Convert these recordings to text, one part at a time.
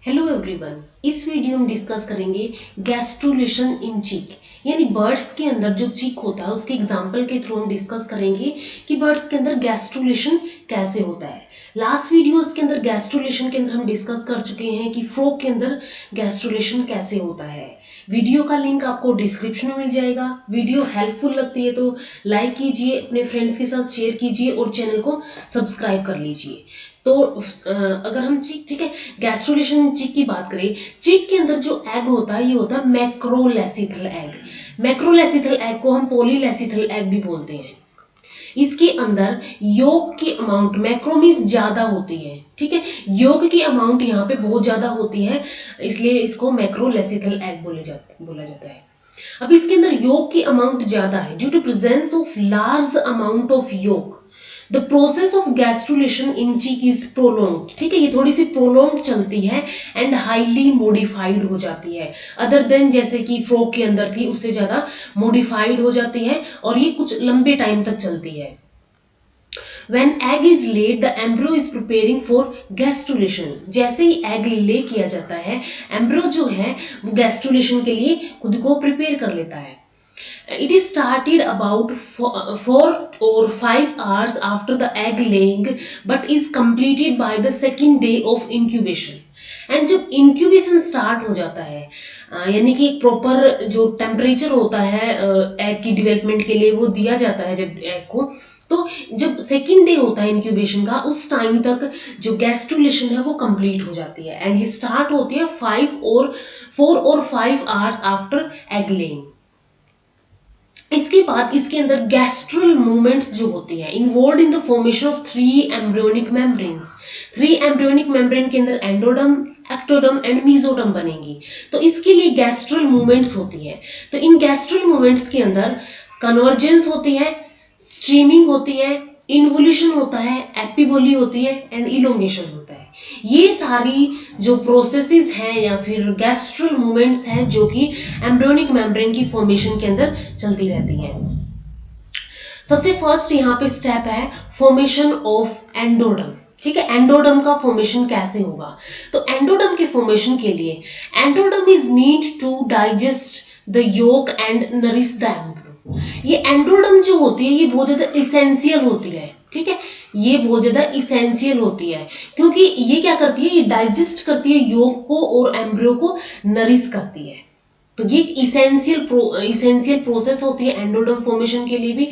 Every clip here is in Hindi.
हेलो एवरीवन, इस वीडियो में डिस्कस करेंगे गैस्ट्रुलेशन इन चीक, यानी बर्ड्स के अंदर जो चीक होता है उसके एग्जाम्पल के थ्रू हम डिस्कस करेंगे कि बर्ड्स के अंदर गैस्ट्रुलेशन कैसे होता है। लास्ट वीडियोस के अंदर गैस्ट्रुलेशन के अंदर हम डिस्कस कर चुके हैं कि फ्रॉग के अंदर गैस्ट्रुलेशन कैसे होता है। वीडियो का लिंक आपको डिस्क्रिप्शन में मिल जाएगा। वीडियो हेल्पफुल लगती है तो लाइक कीजिए, अपने फ्रेंड्स के साथ शेयर कीजिए और चैनल को सब्सक्राइब कर लीजिए। तो अगर हम चीक, ठीक है, गैस्ट्रुलेशन चीक की बात करें, चीक के अंदर जो एग होता है ये होता है मैक्रोलेसिथल एग। मैक्रोलेसिथल एग को हम पॉलीलेसिथल एग भी बोलते हैं। इसके अंदर योग की अमाउंट, मैक्रो मीन्स ज्यादा होती है, ठीक है, योग की अमाउंट यहाँ पे बहुत ज्यादा होती है, इसलिए इसको मैक्रोलेसिथल एग बोला जाता है। अब इसके अंदर योग की अमाउंट ज्यादा है due to presence of large amount of yolk. The process of gastrulation in chick is prolong, ठीक है, ये थोड़ी सी प्रोलॉन्ग चलती है एंड हाईली मॉडिफाइड हो जाती है, अदर देन जैसे कि फ्रॉग के अंदर थी उससे ज्यादा मॉडिफाइड हो जाती है और ये कुछ लंबे टाइम तक चलती है। When egg is laid, the embryo is preparing for gastrulation. जैसे ही एग ले किया जाता है, एम्ब्रियो जो है वो गैस्ट्रुलेशन के लिए खुद को प्रिपेयर कर लेता है। It is started about 4 or 5 hours after the egg laying, but is completed by the second day of incubation. And जब इंक्यूबेशन स्टार्ट हो जाता है, यानी कि एक प्रॉपर जो टेम्परेचर होता है एग की डेवलपमेंट के लिए वो दिया जाता है जब एग को, तो जब सेकेंड डे होता है इंक्यूबेशन का उस टाइम तक जो गैस्ट्रुलेशन है वो कंप्लीट हो जाती है एंड ये स्टार्ट होती है 4 or 5 hours after egg laying. इसके बाद इसके अंदर गैस्ट्रल मूवमेंट्स जो होती है involve in the formation of 3 embryonic membranes. 3 embryonic membrane के अंदर एंडोडम, एक्टोडम एंड मीजोडम बनेंगी। तो इसके लिए गैस्ट्रल मूवमेंट्स होती है। तो इन गैस्ट्रल मूवमेंट्स के अंदर कन्वर्जेंस होती है, स्ट्रीमिंग होती है, इन्वोल्यूशन होता है, एपिबोली होती है एंड इलोंगेशन होता है। ये सारी जो प्रोसेसेस हैं या फिर गैस्ट्रल मूवमेंट्स हैं जो कि एम्ब्रियोनिक मेम्ब्रेन की फॉर्मेशन के अंदर चलती रहती है। सबसे फर्स्ट यहाँ पे स्टेप है फॉर्मेशन ऑफ एंडोडम, ठीक है। एंडोडम का फॉर्मेशन कैसे होगा? तो एंडोडम के फॉर्मेशन के लिए endoderm is meant to digest the yolk and nourish the embryo. ये एंडोडम जो होती है ये बहुत ज्यादा इसेंशियल होती है, ठीक है, ये बहुत ज्यादा इसेंशियल होती है क्योंकि ये क्या करती है, ये डाइजेस्ट करती है योक को और एम्ब्रियो को नरिश करती है। तो ये इसेंशियल प्रोसेस होती है एंडोडम फॉर्मेशन के लिए भी।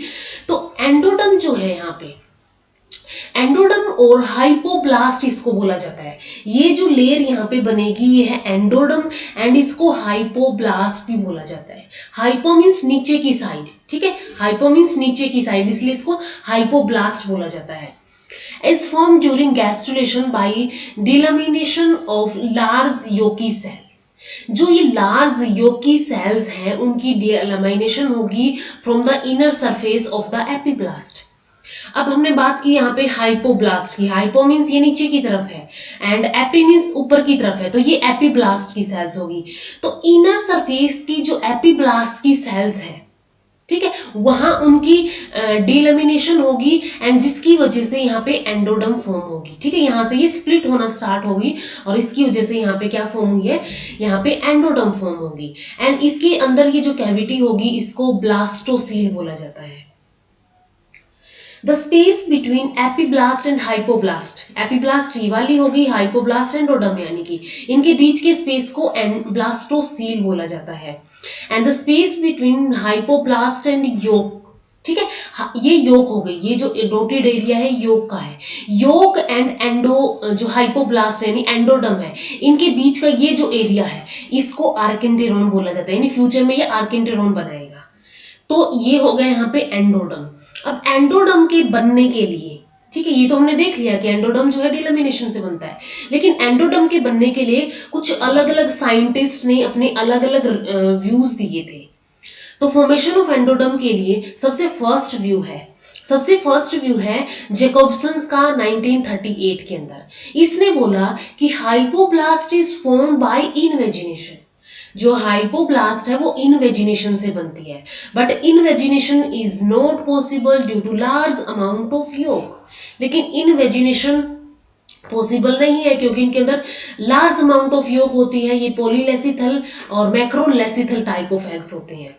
तो एंडोडम जो है यहाँ पे एंडोडम और हाइपोब्लास्ट इसको बोला जाता है। ये जो लेयर यहाँ पे बनेगी ये है एंडोडम एंड इसको हाइपोब्लास्ट भी बोला जाता है। हाइपो मीन्स नीचे की साइड, ठीक है, हाइपो मीन्स नीचे की साइड, इसलिए इसको हाइपोब्लास्ट बोला जाता है। Is form during gastrulation by delamination of large yolky cells. जो ये लार्ज योकी सेल्स हैं उनकी डिलामिनेशन होगी from the inner surface of the epiblast. अब हमने बात की यहाँ पे हाइपोब्लास्ट की। हाइपो मीन्स ये नीचे की तरफ है एंड एपी मीन्स ऊपर की तरफ है, तो ये एपिब्लास्ट की सेल्स होगी। तो इनर सरफेस की जो एपिब्लास्ट की सेल्स है, ठीक है, वहां उनकी डिलेमिनेशन होगी एंड जिसकी वजह से यहाँ पे एंडोडम फॉर्म होगी, ठीक है, यहाँ से ये स्प्लिट होना स्टार्ट होगी और इसकी वजह से यहाँ पे क्या फॉर्म हुई है, यहाँ पे एंडोडम फॉर्म होगी एंड इसके अंदर ये जो कैविटी होगी इसको ब्लास्टोसील बोला जाता है। The space between epiblast and hypoblast, epiblast ये वाली होगी, हाइपोब्लास्ट एंडोडम, यानी कि इनके बीच के स्पेस को ब्लास्टोसील बोला जाता है। And the space between hypoblast and yolk, ठीक है, ये योक हो गई, ये जो डॉटेड एरिया है योक का है। योक एंड एंडो जो हाइपोब्लास्ट यानी एंडोडम है इनके बीच का ये जो एरिया है इसको आर्केंटेरोन बोला जाता है, यानी फ्यूचर में ये आर्केंटेरोन बनाएगा। तो ये हो गया यहाँ पे एंडोडम। अब एंडोडम के बनने के लिए, ठीक है, ये तो हमने देख लिया कि एंडोडम जो है डिलेमिनेशन से बनता है, लेकिन एंडोडम के बनने के लिए कुछ अलग अलग साइंटिस्ट ने अपने अलग अलग व्यूज दिए थे। तो फॉर्मेशन ऑफ एंडोडम के लिए सबसे फर्स्ट व्यू है जैकोब्सन का 1938 के अंदर। इसने बोला कि hypoblast is formed by invagination. जो हाइपोब्लास्ट है वो इनवेजिनेशन से बनती है, but invagination is not possible due to large amount of yolk. लेकिन इनवेजिनेशन पॉसिबल नहीं है, क्योंकि इनके अंदर लार्ज अमाउंट ऑफ योग होती है। ये पॉलीलेसिथल और मैक्रोलेसिथल टाइप ऑफ एग्स होते हैं।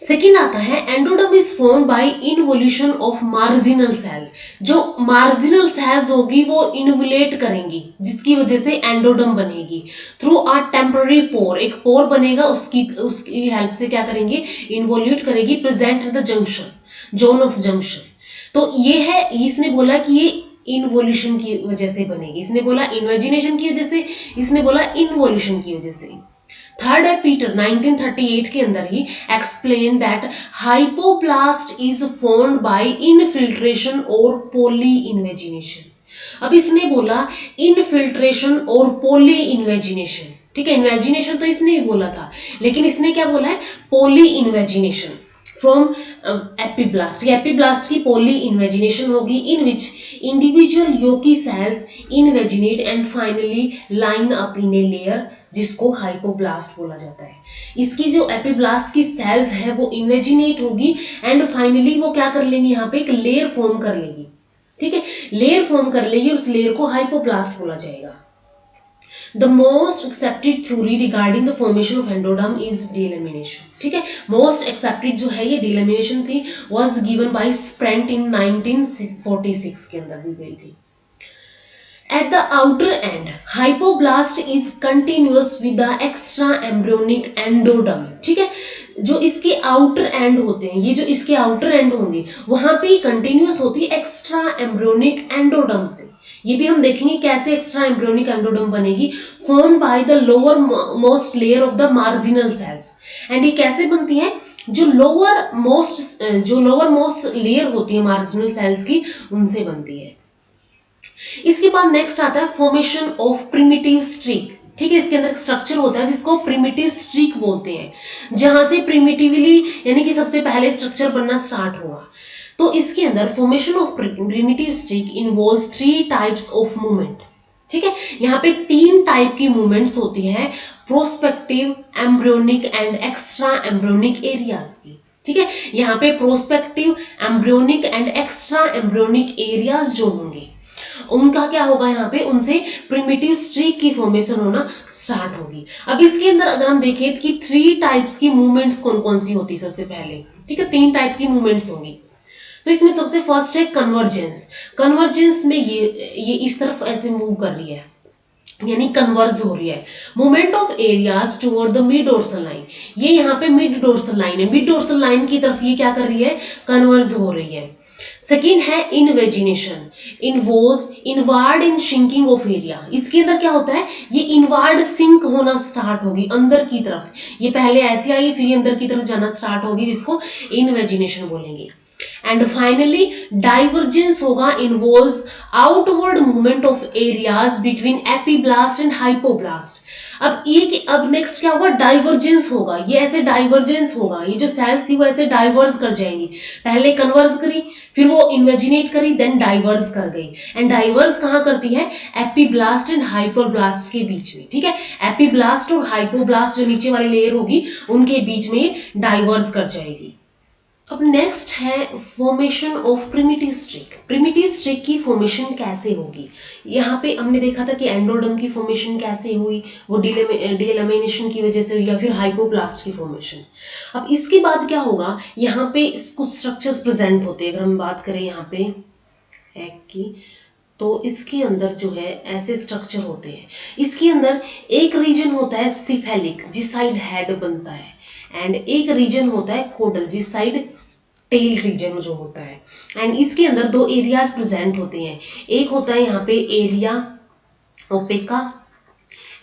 सेकेंड आता है endoderm is formed by involution of marginal cell. जो मार्जिनल सेल्स होगी वो इन्वोलेट करेंगी, जिसकी वजह से एंडोडर्म बनेगी थ्रू अ टेम्पररी पोर। एक पोर बनेगा, उसकी हेल्प से क्या करेंगे, इन्वोल्यूट करेगी, present in the junction, zone of junction. तो ये है, इसने बोला कि ये इन्वोल्यूशन की वजह से बनेगी, इसने बोला इन्वेजिनेशन की वजह से, इसने बोला इन्वोल्यूशन की वजह से। थर्ड है पीटर 1938 के अंदर ही explain that hypoblast is formed by infiltration और पोली इन्वेजिनेशन। अब इसने बोला इनफिल्ट्रेशन और पोली इन्वेजिनेशन, ठीक है, इन्वेजिनेशन तो इसने भी बोला था, लेकिन इसने क्या बोला है, poly invagination from epiblast. Epiblast की पोली इन्वेजिनेशन होगी, in which individual yolky cells invaginate and finally line up in a layer, जिसको हाइपोब्लास्ट बोला जाता है। इसकी जो एपिब्लास्ट की सेल्स है वो इन्वेजिनेट होगी एंड फाइनली वो क्या कर लेंगी, यहाँ पे एक लेयर फॉर्म कर लेगी, ठीक है, लेयर फॉर्म कर लेगी, उस लेयर को हाइपोब्लास्ट बोला जाएगा। The most accepted theory regarding the formation of endoderm is delamination, ठीक है, most accepted जो है ये delamination थी, was given by Sprent in 1946 के अंदर दी गई थी। At the outer end, hypoblast is continuous with the extra embryonic endoderm, ठीक है, जो इसके आउटर एंड होते हैं, ये जो इसके आउटर एंड होंगे वहां पे कंटिन्यूस होती है एक्स्ट्रा एम्ब्रियोनिक एंडोडर्म से। ये भी हम देखेंगे कैसे एक्स्ट्रा एम्ब्रियोनिक एंडोडर्म बनेगी, formed by the lowermost layer of the marginal cells. And ये कैसे बनती है, जो लोअर मोस्ट लेयर होती है मार्जिनल सेल्स की, उनसे बनती है। इसके बाद नेक्स्ट आता है फॉर्मेशन ऑफ प्रिमिटिव स्ट्रीक, ठीक है, इसके अंदर एक स्ट्रक्चर होता है जिसको प्रिमिटिव स्ट्रीक बोलते हैं, जहां से प्रिमिटिवली यानी कि सबसे पहले स्ट्रक्चर बनना स्टार्ट होगा। तो इसके अंदर formation of primitive streak involves 3 types of movement, ठीक है, यहाँ पे 3 टाइप की मूवमेंट्स होती है, prospective, embryonic and extra embryonic areas की, ठीक है, यहाँ पे prospective, embryonic and extra embryonic areas जो होंगे उनका क्या होगा, यहाँ पे उनसे प्रिमिटिव स्ट्रीक की फॉर्मेशन होना स्टार्ट होगी। अब इसके अंदर अगर हम देखें कि 3 टाइप्स की मूवमेंट्स कौन कौन सी होती है, सबसे पहले, ठीक है, 3 टाइप की मूवमेंट्स होंगी। तो इसमें सबसे फर्स्ट है कन्वर्जेंस। कन्वर्जेंस में ये इस तरफ ऐसे मूव कर रही है, यानी कन्वर्ज हो रही है। Movement of areas toward the mid dorsal line, ये यहाँ पे मिड डोर्सल लाइन है, मिड डोर्सल लाइन की तरफ ये क्या कर रही है, कन्वर्ज हो रही है। सेकेंड है invagination, involves inward in sinking of area. इसके अंदर क्या होता है, ये इनवार्ड सिंक होना स्टार्ट होगी अंदर की तरफ, ये पहले ऐसे आई फिर अंदर की तरफ जाना स्टार्ट होगी, जिसको इनवेजिनेशन बोलेंगे। एंड फाइनली डाइवर्जेंस होगा, involves outward movement of areas between epiblast and hypoblast. अब नेक्स्ट क्या होगा, डाइवर्जेंस होगा, ये ऐसे डाइवर्जेंस होगा, ये जो सेल्स थी वो ऐसे डाइवर्स कर जाएंगी, पहले कन्वर्स करी फिर वो इन्वेजिनेट करी देन डाइवर्स कर गई। एंड डाइवर्स कहाँ करती है, एपिब्लास्ट एंड हाइपोब्लास्ट के बीच में, ठीक है, एपिब्लास्ट और हाइपोब्लास्ट जो नीचे वाली लेयर होगी उनके बीच में डाइवर्स कर जाएगी। अब नेक्स्ट है formation of primitive streak. Primitive streak की फॉर्मेशन कैसे होगी, यहाँ पे हमने देखा था कि एंडोडर्म की फॉर्मेशन कैसे हुई, वो डिलेमिनेशन की वजह से या फिर हाइपोप्लास्ट की फॉर्मेशन। अब इसके बाद क्या होगा, यहाँ पे कुछ स्ट्रक्चर्स प्रेजेंट होते हैं। अगर हम बात करें यहाँ पे एग की, तो इसके अंदर जो है ऐसे स्ट्रक्चर होते हैं। इसके अंदर एक रीजन होता है सिफेलिक, जिस साइड हेड बनता है, एंड एक रीजन होता है कोडल, जिस साइड टेल रीजन जो होता है। एंड इसके अंदर 2 एरियाज प्रेजेंट होते हैं, एक होता है यहाँ पे एरिया ओपेका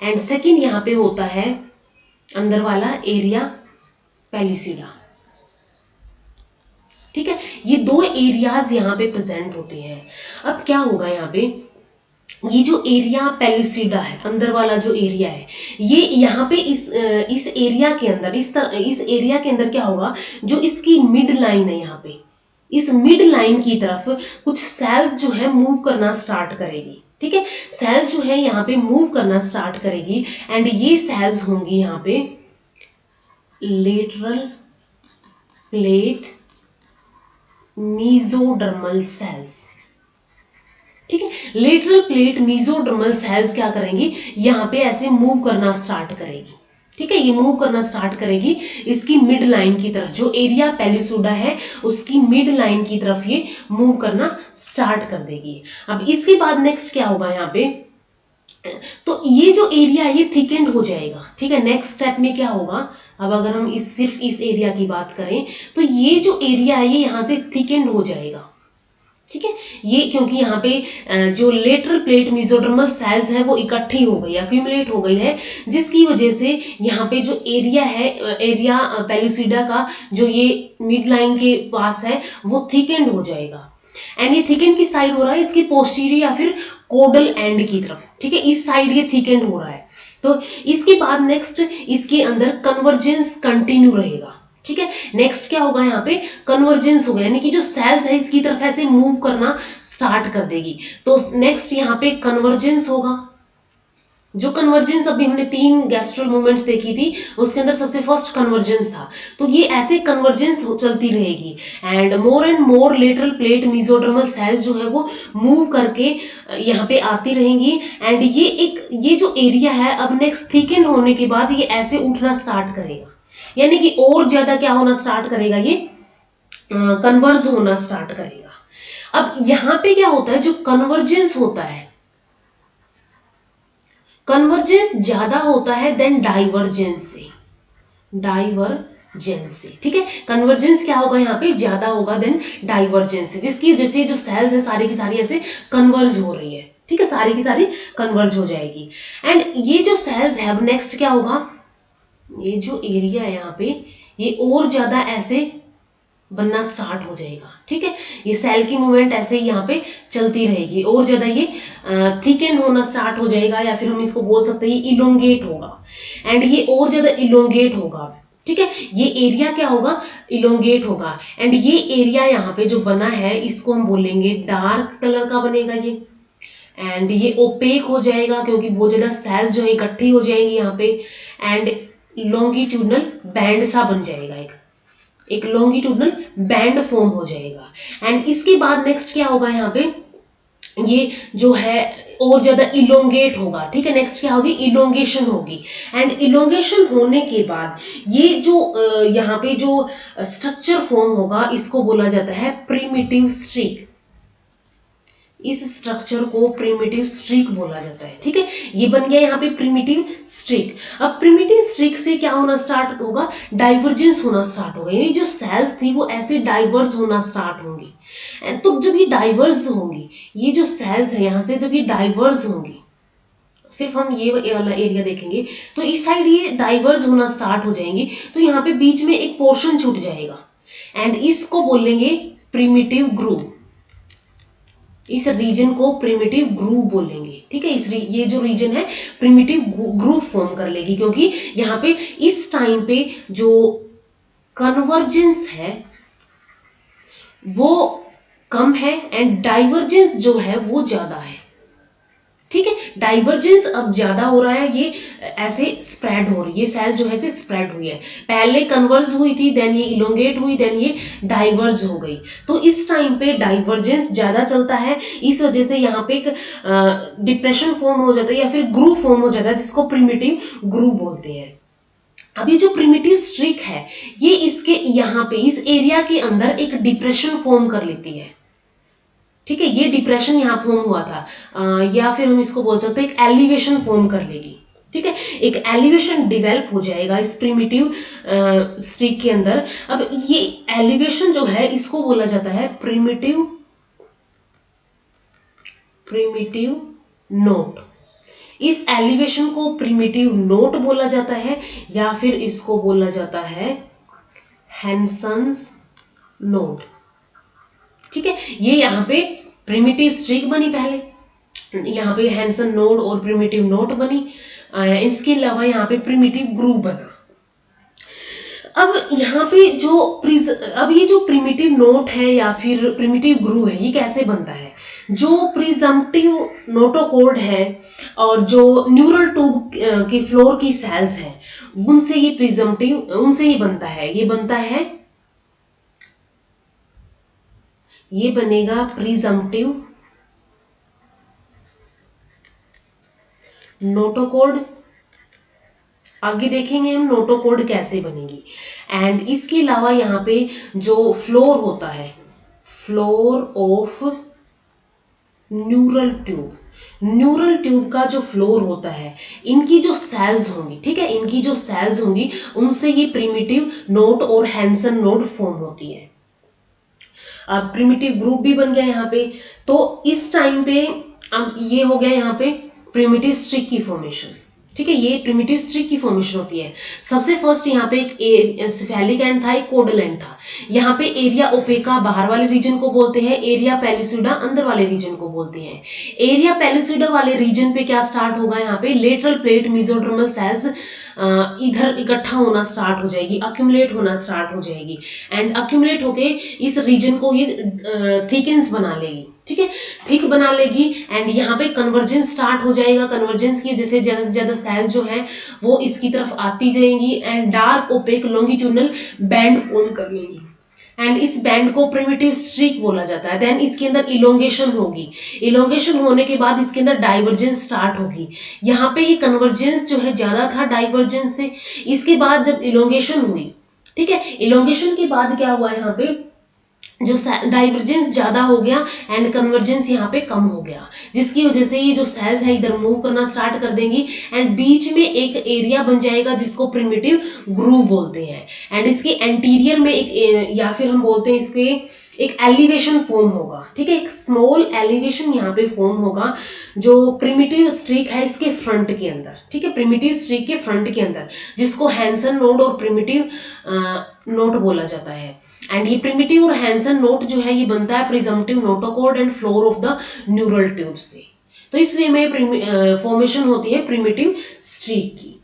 एंड सेकंड यहाँ पे होता है अंदर वाला एरिया पेलिसिडा, ठीक है, ये 2 एरियाज यहाँ पे प्रेजेंट होते हैं। अब क्या होगा यहाँ पे, ये जो एरिया पेलिसिडा है, अंदर वाला जो एरिया है, ये यहाँ पे इस एरिया के अंदर इस एरिया के अंदर क्या होगा, जो इसकी मिड लाइन है, यहाँ पे इस मिड लाइन की तरफ कुछ सेल्स जो है मूव करना स्टार्ट करेगी, ठीक है, सेल्स जो है यहाँ पे मूव करना स्टार्ट करेगी एंड ये सेल्स होंगी यहाँ पे लेटरल प्लेट मीजोडर्मल सेल्स, ठीक है। लेटरल प्लेट मेसोडर्मल सेल्स क्या करेंगी, यहाँ पे ऐसे मूव करना स्टार्ट करेगी। ठीक है, ये मूव करना स्टार्ट करेगी इसकी मिड लाइन की तरफ, जो एरिया पेलिसुडा है उसकी मिड लाइन की तरफ ये मूव करना स्टार्ट कर देगी। अब इसके बाद नेक्स्ट क्या होगा यहाँ पे, तो ये जो एरिया है ये थिकेंड हो जाएगा। ठीक है, नेक्स्ट स्टेप में क्या होगा, अब अगर हम सिर्फ इस एरिया की बात करें तो ये जो एरिया है ये यहाँ से थिकेंड हो जाएगा। ठीक है, ये क्योंकि यहाँ पे जो लेटरल प्लेट मेसोडर्मल सेल्स है वो इकट्ठी हो गई, एक्यूमुलेट हो गई है, जिसकी वजह से यहाँ पे जो एरिया है, एरिया पेलुसिडा का जो ये मिड लाइन के पास है वो थिकेंड हो जाएगा। एंड ये थिकेंड की साइड हो रहा है इसकी पोस्टीरियर या फिर कोडल एंड की तरफ। ठीक है, इस साइड ये थिकेंड हो रहा है। तो इसके बाद नेक्स्ट इसके अंदर कन्वर्जेंस कंटिन्यू रहेगा। ठीक है, नेक्स्ट क्या होगा, यहाँ पे कन्वर्जेंस होगा, यानी कि जो सेल्स है इसकी तरफ ऐसे मूव करना स्टार्ट कर देगी। तो नेक्स्ट यहाँ पे कन्वर्जेंस होगा। जो कन्वर्जेंस अभी हमने 3 गैस्ट्रल मूवमेंट्स देखी थी उसके अंदर सबसे फर्स्ट कन्वर्जेंस था। तो ये ऐसे कन्वर्जेंस चलती रहेगी and more lateral plate mesodermal cells जो है वो मूव करके यहाँ पे आती रहेंगी। एंड ये जो एरिया है अब नेक्स्ट थिकेंड होने के बाद ये ऐसे उठना स्टार्ट करेगा, यानी कि और ज्यादा क्या होना स्टार्ट करेगा, ये कन्वर्ज होना स्टार्ट करेगा। अब यहाँ पे क्या होता है, जो कन्वर्जेंस होता है, कन्वर्जेंस ज्यादा होता है देन डाइवर्जेंस से, डाइवर्जेंस से। ठीक है, कन्वर्जेंस क्या होगा यहाँ पे, ज्यादा होगा देन डाइवर्जेंस से, जिसकी वजह से जो सेल्स है सारी की सारी ऐसे कन्वर्ज हो रही है। ठीक है, सारी की सारी कन्वर्ज हो जाएगी। एंड ये जो सेल्स है अब नेक्स्ट क्या होगा, ये जो एरिया है यहाँ पे ये और ज्यादा ऐसे बनना स्टार्ट हो जाएगा। ठीक है, ये सेल की मूवमेंट ऐसे ही यहाँ पे चलती रहेगी, और ज्यादा ये थिकेंड होना स्टार्ट हो जाएगा, या फिर हम इसको बोल सकते हैं ये इलोंगेट होगा। एंड ये और ज्यादा इलोंगेट होगा। ठीक है, ये एरिया क्या होगा, इलोंगेट होगा। एंड ये एरिया यहाँ पे जो बना है इसको हम बोलेंगे डार्क कलर का बनेगा ये। एंड ये ओपेक हो जाएगा क्योंकि बहुत ज्यादा सेल्स जो है इकट्ठी हो जाएंगी यहाँ पे। एंड लॉन्गिट्यूडनल बैंड सा बन जाएगा, एक लॉन्गिट्यूडनल बैंड फॉर्म हो जाएगा। एंड इसके बाद नेक्स्ट क्या होगा, यहाँ पे ये जो है और ज्यादा इलोंगेट होगा। ठीक है, नेक्स्ट क्या होगी, इलोंगेशन होगी। एंड इलोंगेशन होने के बाद ये जो यहाँ पे जो स्ट्रक्चर फॉर्म होगा इसको बोला जाता है प्रिमिटिव स्ट्रीक। इस स्ट्रक्चर को प्रिमिटिव स्ट्रीक बोला जाता है। ठीक है, ये बन गया यहाँ पे प्रिमिटिव स्ट्रीक। अब प्रिमिटिव स्ट्रीक से क्या होना स्टार्ट होगा, डाइवर्जेंस होना स्टार्ट होगा, यानी जो सेल्स थी वो ऐसे डाइवर्स होना स्टार्ट होंगी। तो जब ये डाइवर्स होंगी, ये जो सेल्स है यहाँ से जब ये डाइवर्स होंगी, सिर्फ हम ये वाला एरिया देखेंगे तो इस साइड ये डाइवर्स होना स्टार्ट हो जाएंगी, तो यहाँ पे बीच में एक पोर्शन छूट जाएगा एंड इसको बोलेंगे प्रिमिटिव ग्रूव। इस रीजन को प्रिमिटिव ग्रूव बोलेंगे। ठीक है, ये जो रीजन है प्रिमिटिव ग्रूव फॉर्म कर लेगी, क्योंकि यहाँ पे इस टाइम पे जो कन्वर्जेंस है वो कम है एंड डाइवर्जेंस जो है वो ज्यादा है। ठीक है, डाइवर्जेंस अब ज्यादा हो रहा है, ये ऐसे स्प्रेड हो रही है, ये सेल जो है से स्प्रेड हुई है। पहले कन्वर्ज हुई थी, देन ये इलोंगेट हुई, देन ये डाइवर्ज हो गई। तो इस टाइम पे डाइवर्जेंस ज्यादा चलता है, इस वजह से यहाँ पे एक डिप्रेशन फॉर्म हो जाता है या फिर ग्रूव फॉर्म हो जाता है, जिसको प्रिमिटिव ग्रूव बोलते हैं। अब ये जो प्रिमिटिव स्ट्रिक है ये इसके यहाँ पे इस एरिया के अंदर एक डिप्रेशन फॉर्म कर लेती है। ठीक है, ये डिप्रेशन यहाँ फॉर्म हुआ था या फिर हम इसको बोल सकते हैं एक एलिवेशन फॉर्म कर लेगी। ठीक है, एक एलिवेशन डेवलप हो जाएगा इस प्रिमिटिव स्ट्रिक के अंदर। अब ये एलिवेशन जो है इसको बोला जाता है प्रिमिटिव नोट। इस एलिवेशन को प्रिमिटिव नोट बोला जाता है या फिर इसको बोला जाता है हैंसन्स नोट। ठीक है, ये यहाँ पे प्रिमिटिव स्ट्रिक बनी, पहले यहाँ पे हैंसन नोड और प्रिमिटिव नोट बनी, इसके अलावा यहाँ पे प्रिमिटिव ग्रूव बना। अब यहाँ पे अब ये जो प्रिमिटिव नोट है या फिर प्रिमिटिव ग्रूव है ये कैसे बनता है, जो प्रिजम्पटिव नोटोकॉर्ड है और जो न्यूरल ट्यूब के फ्लोर की सेल्स है उनसे ही बनता है। ये बनेगा प्रिजम्पटिव नोटोकॉर्ड, आगे देखेंगे हम नोटोकॉर्ड कैसे बनेगी। एंड इसके अलावा यहाँ पे जो फ्लोर होता है, floor of neural tube, neural tube का जो फ्लोर होता है, इनकी जो सेल्स होंगी, ठीक है, इनकी जो सेल्स होंगी उनसे ये प्रिमिटिव नोट और हैंसन नोट फॉर्म होती है। अब प्रिमिटिव ग्रुप भी बन गया यहाँ पे। तो इस टाइम पे अब ये हो गया यहाँ पे प्रिमिटिव स्ट्रिक की फॉर्मेशन, ठीक है, ये प्रिमिटिव स्ट्रिक की फॉर्मेशन होती है। सबसे फर्स्ट यहाँ पे एक सिफेलिक एंड था, एक कोडल एंड था। यहाँ पे एरिया ओपेका बाहर वाले रीजन को बोलते हैं, एरिया पेलिसुडा अंदर वाले रीजन को बोलते हैं। एरिया पेलिसुडा वाले रीजन पे क्या स्टार्ट होगा, यहाँ पे लेटरल प्लेट मेसोडर्मल सेल्स इधर इकट्ठा होना स्टार्ट हो जाएगी, अक्यूमुलेट होना स्टार्ट हो जाएगी। एंड अक्यूमुलेट होके इस रीजन को ये थिकनेस बना लेगी, ठीक है, थिक बना लेगी। एंड यहाँ पे कन्वर्जेंस स्टार्ट हो जाएगा। कन्वर्जेंस की वजह से ज्यादा से ज्यादा सेल जो है वो इसकी तरफ आती जाएंगी and dark opaque longitudinal band form कर लेंगी। एंड इस बैंड को प्रिमिटिव स्ट्रीक बोला जाता है। देन इसके अंदर इलोंगेशन होगी, इलोंगेशन होने के बाद इसके अंदर डाइवर्जेंस स्टार्ट होगी। यहाँ पे ये कन्वर्जेंस जो है ज्यादा था डाइवर्जेंस से। इसके बाद जब इलोंगेशन हुई, ठीक है, इलोंगेशन के बाद क्या हुआ, यहाँ पे जो डाइवर्जेंस ज्यादा हो गया एंड कन्वर्जेंस यहाँ पे कम हो गया, जिसकी वजह से ये जो सेल्स है इधर मूव करना स्टार्ट कर देंगी एंड बीच में एक एरिया बन जाएगा जिसको प्रिमिटिव ग्रूव बोलते हैं। एंड इसके एंटीरियर में एक या फिर हम बोलते हैं इसके एक एलिवेशन फॉर्म होगा, ठीक है, एक स्मॉल एलिवेशन यहाँ पे फॉर्म होगा जो प्रिमिटिव स्ट्रीक है इसके फ्रंट के अंदर, ठीक है, प्रिमिटिव स्ट्रीक के फ्रंट के अंदर, जिसको हैंसन नोड और प्रिमिटिव नोट बोला जाता है। एंड ये प्रिमिटिव और हैंसन नोट जो है ये बनता है presumptive notochord and floor of the neural tube से। तो इस वे में फॉर्मेशन होती है प्रिमिटिव स्ट्रीक की।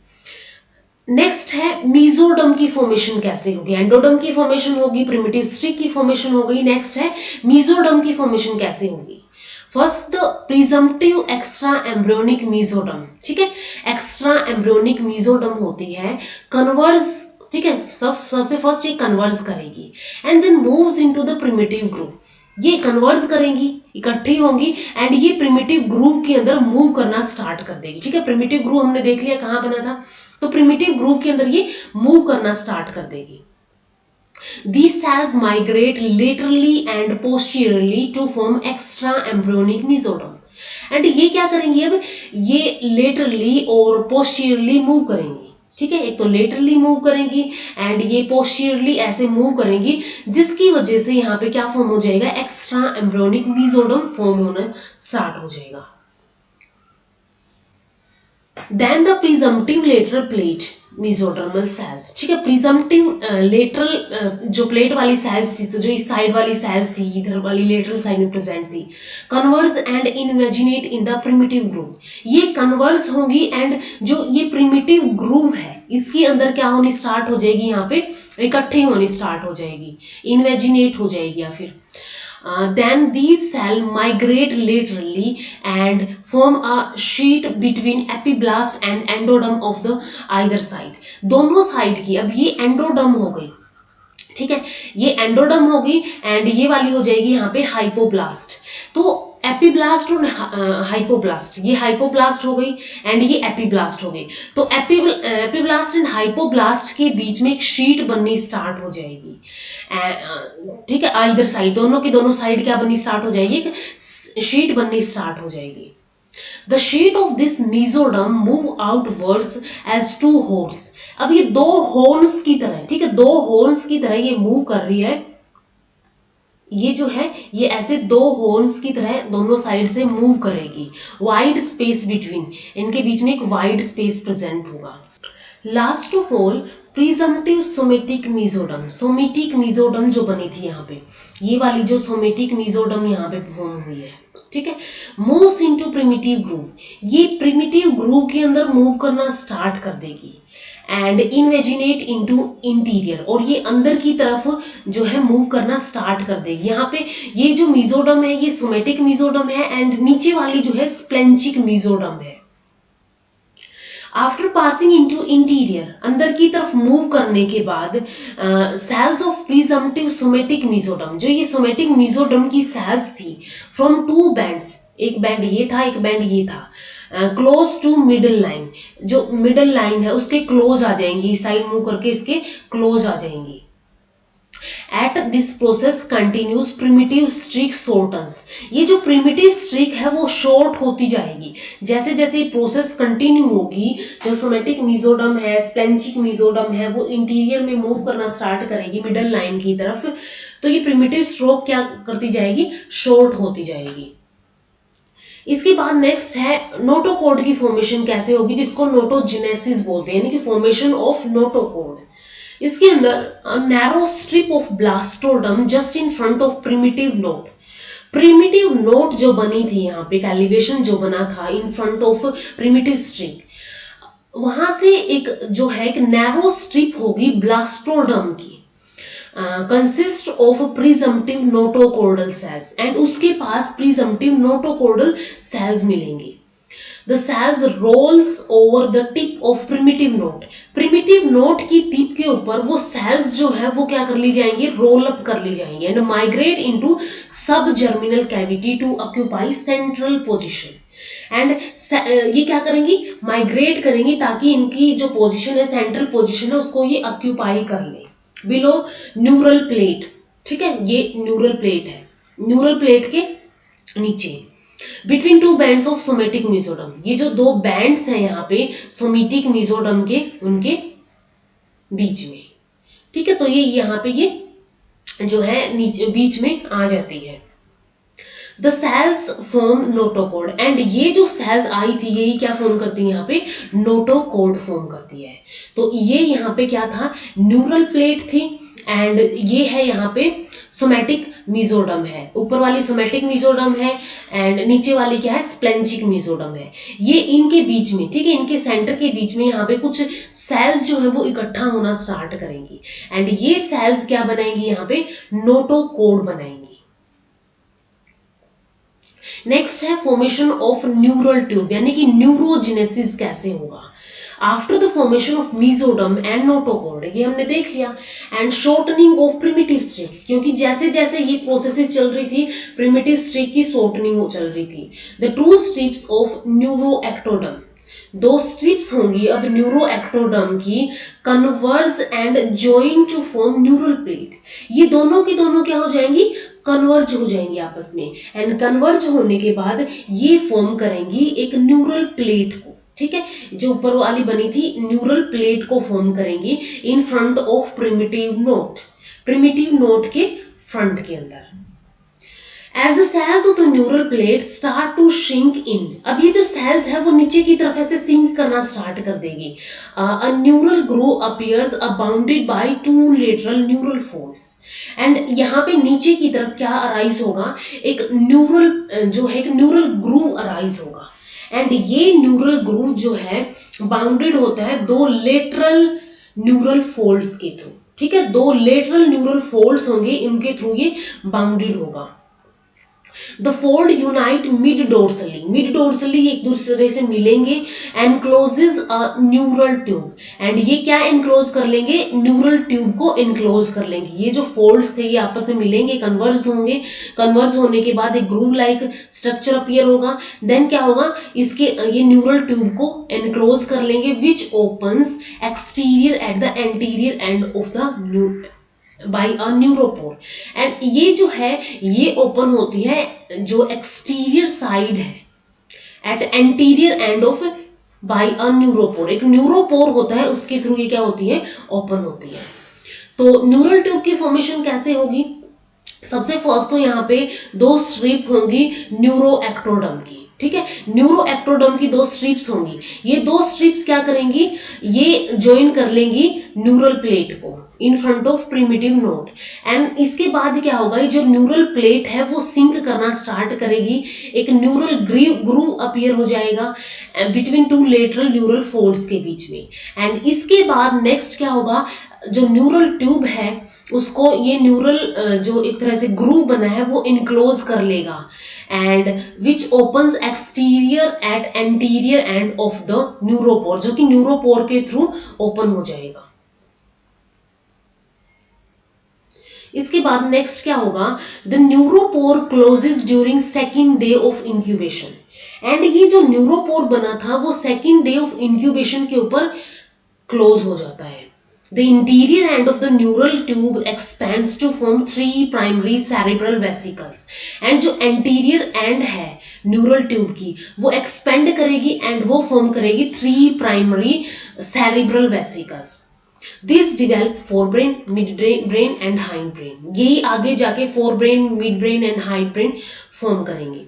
नेक्स्ट है मीजोडम की फॉर्मेशन कैसे होगी। एंडोडम की फॉर्मेशन होगी, प्रिमिटिव स्ट्रिक की फॉर्मेशन हो गई। नेक्स्ट है मीजोडम की फॉर्मेशन कैसे होगी। First the presumptive extra embryonic mesoderm, ठीक है, एक्स्ट्रा एम्ब्रियोनिक मीजोडम होती है कन्वर्ज, ठीक है, सबसे फर्स्ट ये कन्वर्ज करेगी and then moves into the primitive groove. ये कन्वर्ज करेंगी, इकट्ठी होंगी एंड ये प्रिमिटिव ग्रूव के अंदर मूव करना स्टार्ट कर देगी, ठीक है। प्रिमिटिव ग्रूव हमने देख लिया कहाँ बना था, तो प्रिमिटिव ग्रूव के अंदर ये मूव करना स्टार्ट कर देगी। These cells migrate laterally and posteriorly to form extra embryonic mesoderm. And ये क्या करेंगी, अब ये लेटरली और पोस्टीरियरली मूव करेंगी, ठीक है, एक तो लेटरली मूव करेंगी एंड ये पोस्टीरियरली ऐसे मूव करेंगी, जिसकी वजह से यहाँ पे क्या फॉर्म हो जाएगा, एक्स्ट्रा एम्ब्रियोनिक मीजोडर्म फॉर्म होना स्टार्ट हो जाएगा। Then the presumptive lateral plate mesodermal cells, ठीक है, प्रिजम्पटिव लेटरल जो प्लेट वाली सेल्स थी, तो जो इस साइड वाली सेल्स थी इधर वाली लेटरल साइड में प्रेजेंट थी, converse and invaginate in the primitive groove. ये कन्वर्स होंगी एंड जो ये प्रिमिटिव ग्रूव है इसके अंदर क्या होनी स्टार्ट हो जाएगी, यहाँ पे इकट्ठी होनी स्टार्ट हो जाएगी, इन्वेजिनेट हो जाएगी या फिर then these cell migrate laterally and form a sheet between epiblast and endoderm of the either side. दोनों साइड की, अब ये एंडोडर्म हो गई, ठीक है, ये एंडोडर्म होगी एंड ये वाली हो जाएगी यहाँ पे हाइपोब्लास्ट। तो एपीब्लास्ट और हाइपोब्लास्ट, ये हाइपोब्लास्ट हो गई एंड ये एपीब्लास्ट हो गई। तो एपीब्लास्ट एंड हाइपोब्लास्ट के बीच में एक शीट बननी स्टार्ट हो जाएगी, ठीक है, आइदर साइड, दोनों की दोनों साइड क्या बननी स्टार्ट हो जाएगी, एक शीट बननी स्टार्ट हो जाएगी। The sheet of this mesoderm move outwards as two horns. अब ये दो हॉर्न्स की तरह, ठीक है, दो हॉर्न्स की तरह ये मूव कर रही है, ये जो है ये ऐसे दो हॉर्न्स की तरह दोनों साइड से मूव करेगी। वाइड स्पेस बिटवीन, इनके बीच में एक वाइड स्पेस प्रेजेंट होगा। Last of all presumptive somatic mesoderm, somatic mesoderm जो बनी थी यहाँ पे, ये वाली जो सोमेटिक मीजोडम यहाँ पे फॉर्म हुई है, ठीक है, मूव्स इनटू प्रिमिटिव ग्रूव, ये प्रिमिटिव ग्रूव के अंदर मूव करना स्टार्ट कर देगी एंड इन्वेजिनेट इनटू इंटीरियर, और ये अंदर की तरफ जो है मूव करना स्टार्ट कर देगी। यहाँ पे ये जो मीजोडम है ये सोमेटिक मीजोडम है एंड नीचे वाली जो है स्प्लेंचिक मीजोडम है। आफ्टर पासिंग इनटू इंटीरियर, अंदर की तरफ मूव करने के बाद cells of presumptive somatic mesoderm, जो ये सोमेटिक मीजोडम की सेल्स थी, फ्रॉम टू बैंड्स, एक बैंड ये था एक बैंड ये था, क्लोज टू मिडल लाइन, जो मिडल लाइन है उसके क्लोज आ जाएंगी, साइड मूव करके इसके क्लोज आ जाएंगी। At this process continues primitive streak shortens, ये जो प्रिमिटिव स्ट्रीक है वो शॉर्ट होती जाएगी जैसे जैसे प्रोसेस कंटिन्यू होगी। जो सोमेटिक मीजोडम है, स्प्लेंचिक मीजोडम है, वो इंटीरियर में मूव करना स्टार्ट करेगी मिडल लाइन की तरफ, तो ये प्रिमिटिव स्ट्रोक क्या करती जाएगी, शॉर्ट होती जाएगी। इसके बाद नेक्स्ट है नोटोकॉर्ड की फॉर्मेशन कैसे होगी, जिसको नोटोजेनेसिस बोलते हैं, यानी कि फॉर्मेशन ऑफ नोटोकॉर्ड। इसके अंदर narrow strip of blastoderm just in front of primitive node, primitive node जो बनी थी यहाँ पे, एलिवेशन जो बना था in front of primitive streak, वहां से एक जो है एक नैरो स्ट्रिप होगी ब्लास्टोडम की, consist of presumptive notochordal cells, and उसके पास प्रिजम्पटिव नोटोकॉर्डल सेल्स मिलेंगी। The cells rolls over the tip of primitive node, primitive node की टिप के ऊपर वो सेल्स जो है वो क्या कर ली जाएंगी, रोल अप कर ली जाएंगी, and migrate into sub germinal cavity to occupy central position. And ये क्या करेंगी, माइग्रेट करेंगी ताकि इनकी जो पोजीशन है, सेंट्रल पोजीशन है, उसको ये ऑक्यूपाई कर ले। बिलो न्यूरल प्लेट, ठीक है, ये न्यूरल प्लेट है, न्यूरल प्लेट के नीचे between two bands of somatic mesoderm, ये जो दो बैंड्स हैं यहाँ पे सोमेटिक मीजोडम के, उनके बीच में, ठीक है, तो ये यहाँ पे ये जो है नीचे बीच में आ जाती है। The cells form notochord, and ये जो सेल्स आई थी यही क्या फॉर्म करती है, यहाँ पे नोटोकॉर्ड फॉर्म करती है। तो ये यहाँ पे क्या था, न्यूरल प्लेट थी, एंड ये है यहाँ पे सोमेटिक मीजोडम है, ऊपर वाली सोमेटिक मीजोडम है, एंड नीचे वाली क्या है, स्प्लेंचिक मीजोडम है। ये इनके बीच में, ठीक है, इनके सेंटर के बीच में यहाँ पे कुछ सेल्स जो है वो इकट्ठा होना स्टार्ट करेंगी, एंड ये सेल्स क्या बनाएंगी, यहाँ पे नोटोकॉर्ड बनाएंगी। नेक्स्ट है फॉर्मेशन ऑफ न्यूरल ट्यूब, यानी कि न्यूरोजेनेसिस कैसे होगा after the formation of mesoderm and notochord, ये हमने देख लिया। And shortening of primitive streak, क्योंकि जैसे जैसे ये प्रोसेसेस चल रही थी, प्रिमिटिव स्ट्रिक की शॉर्टनिंग चल रही थी। The two strips of neuroectoderm, दो स्ट्रिप्स होंगी अब न्यूरोएक्टोडम की, converge and join to form neural plate, ये दोनों की दोनों क्या हो जाएंगी, कन्वर्ज हो जाएंगी आपस में, एंड कन्वर्ज होने के बाद ये फॉर्म करेंगी एक न्यूरल प्लेट को, ठीक है, जो ऊपर वाली बनी थी न्यूरल प्लेट को फॉर्म करेंगी इन front of primitive node, primitive note के फ्रंट के अंदर। As the cells of the neural plate start to shrink in, अब ये जो cells है वो नीचे की तरफ ऐसे सिंक करना स्टार्ट कर देगी। A neural groove appears bounded by two lateral neural folds, and यहाँ पे नीचे की तरफ क्या अराइज होगा, एक न्यूरल जो है एक न्यूरल ग्रूव अराइज होगा, एंड ये न्यूरल ग्रूव जो है बाउंडेड होता है दो लेटरल न्यूरल फोल्ड्स के थ्रू, ठीक है, दो लेटरल न्यूरल फोल्ड्स होंगे, इनके थ्रू ये बाउंडेड होगा। The fold unite mid dorsally एक दूसरे से मिलेंगे, encloses a neural tube, and ये क्या एनक्लोज कर लेंगे, न्यूरल ट्यूब को एनक्लोज कर लेंगे। ये जो फोल्ड्स थे ये आपस में मिलेंगे, कन्वर्ज होंगे, कन्वर्ज होने के बाद एक ग्रूव लाइक स्ट्रक्चर अपीयर होगा, देन क्या होगा, इसके ये न्यूरल ट्यूब को एनक्लोज कर लेंगे, which opens exterior at the anterior end of the by a neuropore, and ये जो है ये ओपन होती है जो एक्सटीरियर साइड है at anterior end of by a neuropore, एक न्यूरोपोर होता है उसके थ्रू ये क्या होती है, ओपन होती है। तो न्यूरल ट्यूब की फॉर्मेशन कैसे होगी, सबसे फर्स्ट तो यहाँ पे दो स्ट्रिप होंगी न्यूरोएक्टोडम की, ठीक है, न्यूरोएक्टोडम की दो स्ट्रिप्स होंगी, ये दो स्ट्रिप्स क्या करेंगी, ये ज्वाइन कर लेंगी न्यूरल प्लेट को इन front of primitive node, and इसके बाद क्या होगा, ये जो न्यूरल प्लेट है वो सिंक करना स्टार्ट करेगी, एक न्यूरल ग्रूव अपीयर हो जाएगा between two lateral neural folds के बीच में, एंड इसके बाद नेक्स्ट क्या होगा, जो न्यूरल ट्यूब है उसको ये न्यूरल जो एक तरह से ग्रूव बना है वो इनक्लोज कर लेगा, and which opens exterior at anterior end of the neuropore, जो कि न्यूरोपोर के थ्रू ओपन हो जाएगा। इसके बाद नेक्स्ट क्या होगा, the neuropore closes during second day of incubation, and ये जो न्यूरोपोर बना था वो सेकेंड डे ऑफ इंक्यूबेशन के ऊपर क्लोज हो जाता है. The interior end of the neural tube expands to form 3 primary cerebral vesicles. And जो anterior end है neural tube की वो expand करेगी and वो form करेगी 3 primary cerebral vesicles. These develop forebrain, midbrain and hindbrain. यही आगे जाके forebrain, midbrain and hindbrain form करेंगे.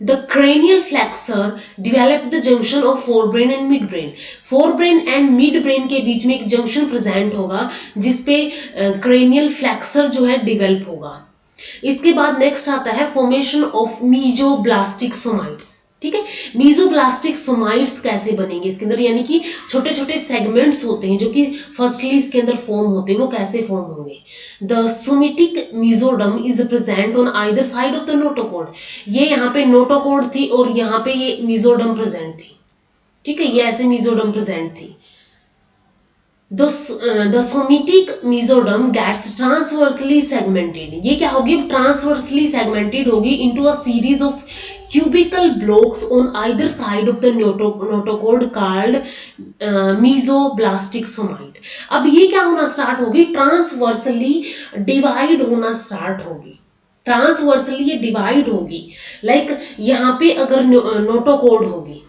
The cranial flexor developed the junction of forebrain and midbrain. Forebrain and midbrain के बीच में एक junction present होगा जिसपे cranial flexor जो है develop होगा. इसके बाद next आता है formation of mesoblastic somites. ठीक है, मीजोब्लास्टिक सोमाइट्स कैसे बनेंगे इसके अंदर, यानी कि छोटे छोटे सेगमेंट्स होते हैं जो कि फर्स्टली इसके अंदर फॉर्म होते हैं, वो कैसे फॉर्म होंगे. The somatic mesoderm is present on either side of the notochord. ये यहाँ पे नोटोकॉर्ड थी और यहाँ पे ये मीजोडम प्रेजेंट थी. ठीक है, ये ऐसे मीजोडम प्रेजेंट थी. The somatic mesoderm gets transversely segmented. ये क्या होगी, ट्रांसवर्सली सेगमेंटेड होगी into a series of cubical blocks on either side of the notochord called mesoblastic somite. अब ये क्या होना स्टार्ट होगी, ट्रांसवर्सली डिवाइड होना स्टार्ट होगी. ट्रांसवर्सली ये डिवाइड होगी. लाइक यहाँ पे अगर नोटोकॉर्ड होगी,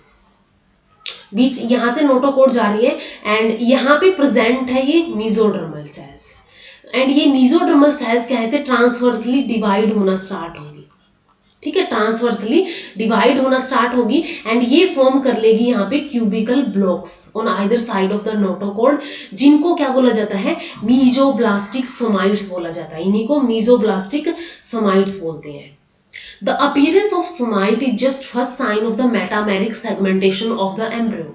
बीच यहां से नोटोकॉर्ड जा रही है एंड यहाँ पे प्रेजेंट है ये मीजोडर्मल सेल्स, एंड ये मीजोडर्मल सेल्स क्या है, से ट्रांसवर्सली डिवाइड होना स्टार्ट होगी. ठीक है, ट्रांसवर्सली डिवाइड होना स्टार्ट होगी एंड ये फॉर्म कर लेगी यहाँ पे cubical blocks on either side of the notochord, जिनको क्या बोला जाता है, मीजोब्लास्टिक सोमाइट्स बोला जाता है. इन्हीं को मीजोब्लास्टिक सोमाइट्स बोलते हैं. The appearance of somite is just first sign of the metameric segmentation of the embryo.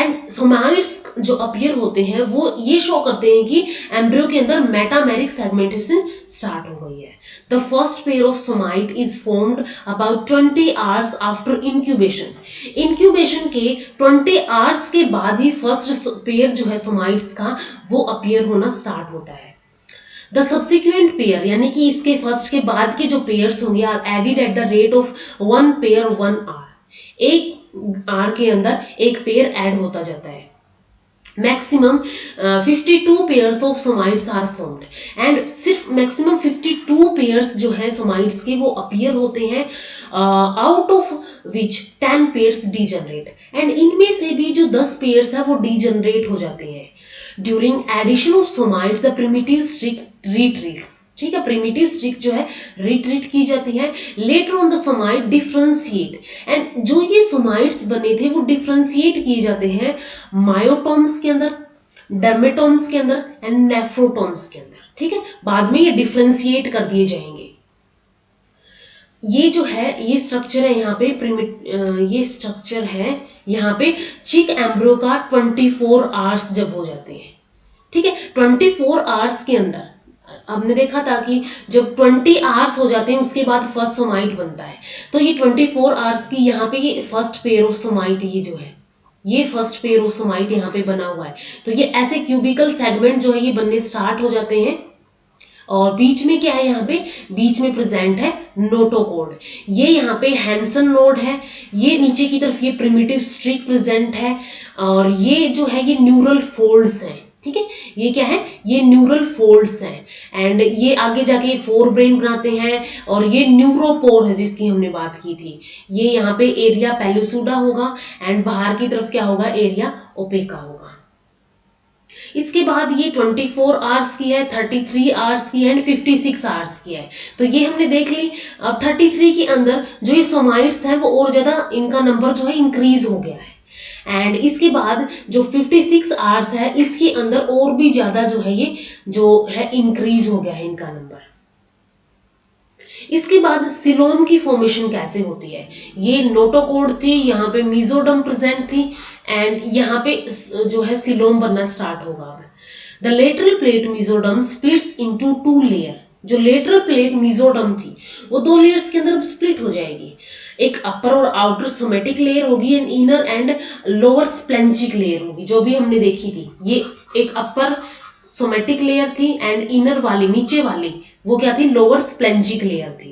And somites जो appear होते हैं वो ये शो करते हैं कि embryo के अंदर metameric segmentation start हो गई है. The first pair of somite is formed about 20 hours after incubation. Incubation के 20 hours के बाद ही first pair जो है somites का वो appear होना start होता है. द सब्सिक्वेंट पेयर, यानी कि इसके फर्स्ट के बाद के जो पेयर्स होंगे are added at the rate of 1 pair 1 hour. एक आर के अंदर एक पेयर ऐड होता जाता है. Maximum 52 pairs of somites are formed and सिर्फ मैक्सिमम 52 पेयर्स जो है सोमाइट्स के वो अपीयर होते हैं, out of which 10 pairs degenerate, and इनमें से भी जो 10 पेयर्स है वो डीजनरेट हो जाते हैं. During addition of somites the primitive streak retreats. ठीक है, प्रिमिटिव स्ट्रिक जो है रिट्रीट की जाती है. Later on the somite differentiate, and जो ये सोमाइट्स बने थे वो डिफ्रेंशिएट किए जाते हैं मायोटोम्स के अंदर, डर्मेटोम्स के अंदर एंड नेफ्रोटोम्स के अंदर. ठीक है, बाद में ये डिफ्रेंशिएट कर दिए जाएंगे. ये जो है ये स्ट्रक्चर है यहाँ पे ये स्ट्रक्चर है यहाँ पे चिक एम्ब्रियो का 24 आवर्स जब हो जाते हैं. ठीक है, 24 आवर्स के अंदर हमने देखा था कि जब 20 आवर्स हो जाते हैं उसके बाद फर्स्ट सोमाइट बनता है. तो ये 24 आवर्स की यहाँ पे ये फर्स्ट पेयर ऑफ सोमाइट, ये जो है ये फर्स्ट पेयर ऑफ सोमाइट यहाँ पे बना हुआ है. तो ये ऐसे क्यूबिकल सेगमेंट जो है ये बनने स्टार्ट हो जाते हैं. और बीच में क्या है, यहाँ पे बीच में प्रेजेंट है नोटोकॉर्ड. ये यहाँ पे हैंसन नोड है, ये नीचे की तरफ ये प्रिमिटिव स्ट्रिक प्रेजेंट है, और ये जो है ये न्यूरल फोल्ड्स हैं. ठीक है, ये क्या है, ये न्यूरल फोल्ड्स हैं एंड ये आगे जाके फोर ब्रेन बनाते हैं. और ये न्यूरोपोर है जिसकी हमने बात की थी. ये यहाँ पे एरिया पेलुसिडा होगा एंड बाहर की तरफ क्या होगा, एरिया ओपेका होगा. इसके बाद ये 24 आवर्स की है, 33 आवर्स की है एंड 56 आवर्स की है. तो ये हमने देख ली. अब 33 के अंदर जो ये सोमाइट्स हैं वो और ज़्यादा इनका नंबर जो है इंक्रीज हो गया है. एंड इसके बाद जो 56 आवर्स है इसके अंदर और भी ज़्यादा जो है ये जो है इंक्रीज हो गया है इनका नंबर. इसके बाद सिलोम की फॉर्मेशन कैसे होती है, ये नोटोकॉर्ड थी, यहाँ पे मीजोडर्म प्रेजेंट थी एंड यहाँ पे जो है सिलोम बनना स्टार्ट होगा. The lateral plate mesoderm splits into 2 layer. जो लेटरल प्लेट मीजोडर्म थी वो 2 लेयर्स के अंदर स्प्लिट हो जाएगी. एक अपर और आउटर सोमेटिक लेयर होगी and inner and lower splanchnic layer होगी, जो भी हमने देखी थी. ये एक अपर सोमेटिक लेयर थी एंड इनर वाली नीचे वाली वो क्या थी, लोअर स्प्लेंजिक लेयर थी.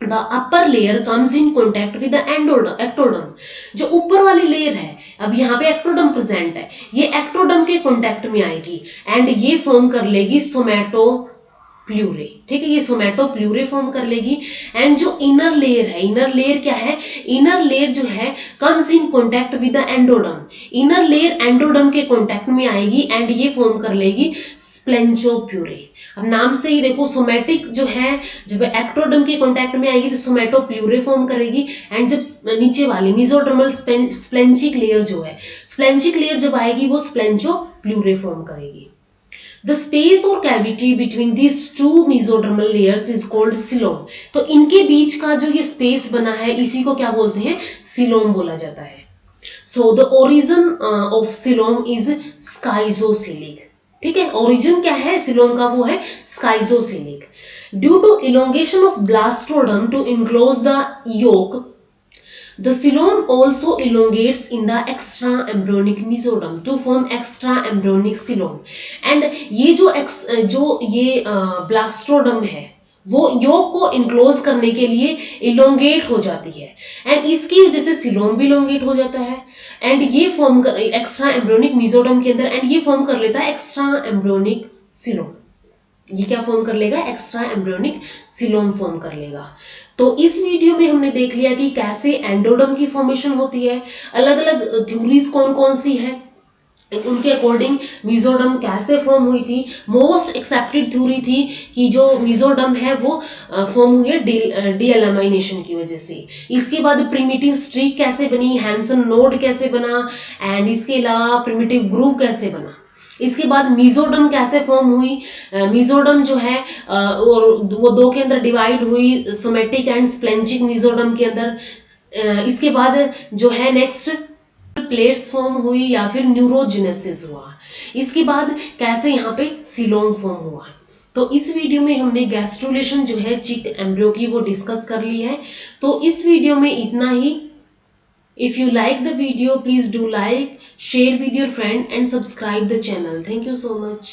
The upper layer comes in contact with the ectoderm. जो ऊपर वाली लेयर है, अब यहाँ पे एक्टोडम प्रेजेंट है, ये एक्टोडम के कॉन्टेक्ट में आएगी एंड ये फॉर्म कर लेगी सोमैटोप्ल्यूरे। ठीक है, ये सोमैटोप्ल्यूरे फॉर्म कर लेगी। एंड जो इनर लेयर है, इनर लेयर क्या है, इनर लेयर जो है comes in contact with the एंडोडम। Inner layer एंडोडम के कॉन्टेक्ट में आएगी एंड ये फॉर्म कर लेगी स्प्लेंचोप्यूरे। अब नाम से ही देखो, सोमैटिक जो है जब एक्टोडम के कॉन्टेक्ट में आएगी तो सोमैटोप्ल्यूरे फॉर्म करेगी। एंड जब नीचे वाली मेसोडर्मल स्प्लेंचिक लेयर जो है, स्प्लेंचिक लेयर जब आएगी वो स्प्लेंचोप्ल्यूरे फॉर्म करेगी। The space or cavity between these two mesodermal layers is called coelom. तो इनके बीच का जो ये स्पेस बना है इसी को क्या बोलते हैं, सीलोम बोला जाता है। So the origin of coelom is schizocoelic. ठीक है, ओरिजिन क्या है सीलोम का, वो है schizocoelic. Due to elongation of blastoderm to enclose the yolk, the coelom also elongates in the extra embryonic mesoderm to form extra embryonic coelom। and ये जो ये ब्लास्टोडम है वो योग को इनक्लोज करने के लिए इलोंगेट हो जाती है एंड इसकी वजह से सीलोम भी इलोंगेट हो जाता है एंड ये फॉर्म कर एक्स्ट्रा एम्ब्रियोनिक मेसोडर्म के अंदर एंड ये फॉर्म कर लेता है एक्स्ट्रा एम्ब्रियोनिक सीलोम। ये क्या फॉर्म कर लेगा, एक्स्ट्रा एम्ब्रियोनिक सीलोम फॉर्म कर लेगा। तो इस वीडियो में हमने देख लिया कि कैसे एंडोडर्म की फॉर्मेशन होती है, अलग अलग थ्योरीज कौन कौन सी है, उनके अकॉर्डिंग मेसोडर्म कैसे फॉर्म हुई थी। मोस्ट एक्सेप्टेड थ्योरी थी कि जो मेसोडर्म है वो फॉर्म हुई है डीएलामाइनेशन की वजह से। इसके बाद प्रिमिटिव स्ट्रीक कैसे बनी, हैंसन नोड कैसे बना एंड इसके अलावा प्रिमिटिव ग्रूव कैसे बना। इसके बाद मेसोडर्म कैसे फॉर्म हुई, मेसोडर्म जो है और वो दो के अंदर डिवाइड हुई, सोमैटिक एंड स्प्लेंचिक मेसोडर्म के अंदर। इसके बाद जो है नेक्स्ट प्लेट्स फॉर्म हुई या फिर न्यूरोजेनेसिस हुआ। इसके बाद कैसे यहाँ पे सीलोम फॉर्म हुआ। तो इस वीडियो में हमने गैस्ट्रुलेशन जो है चिक एम्ब्रियो की वो डिस्कस कर ली है। तो इस वीडियो में इतना ही। If you like the video, please do like, share with your friend and subscribe the channel. Thank you so much.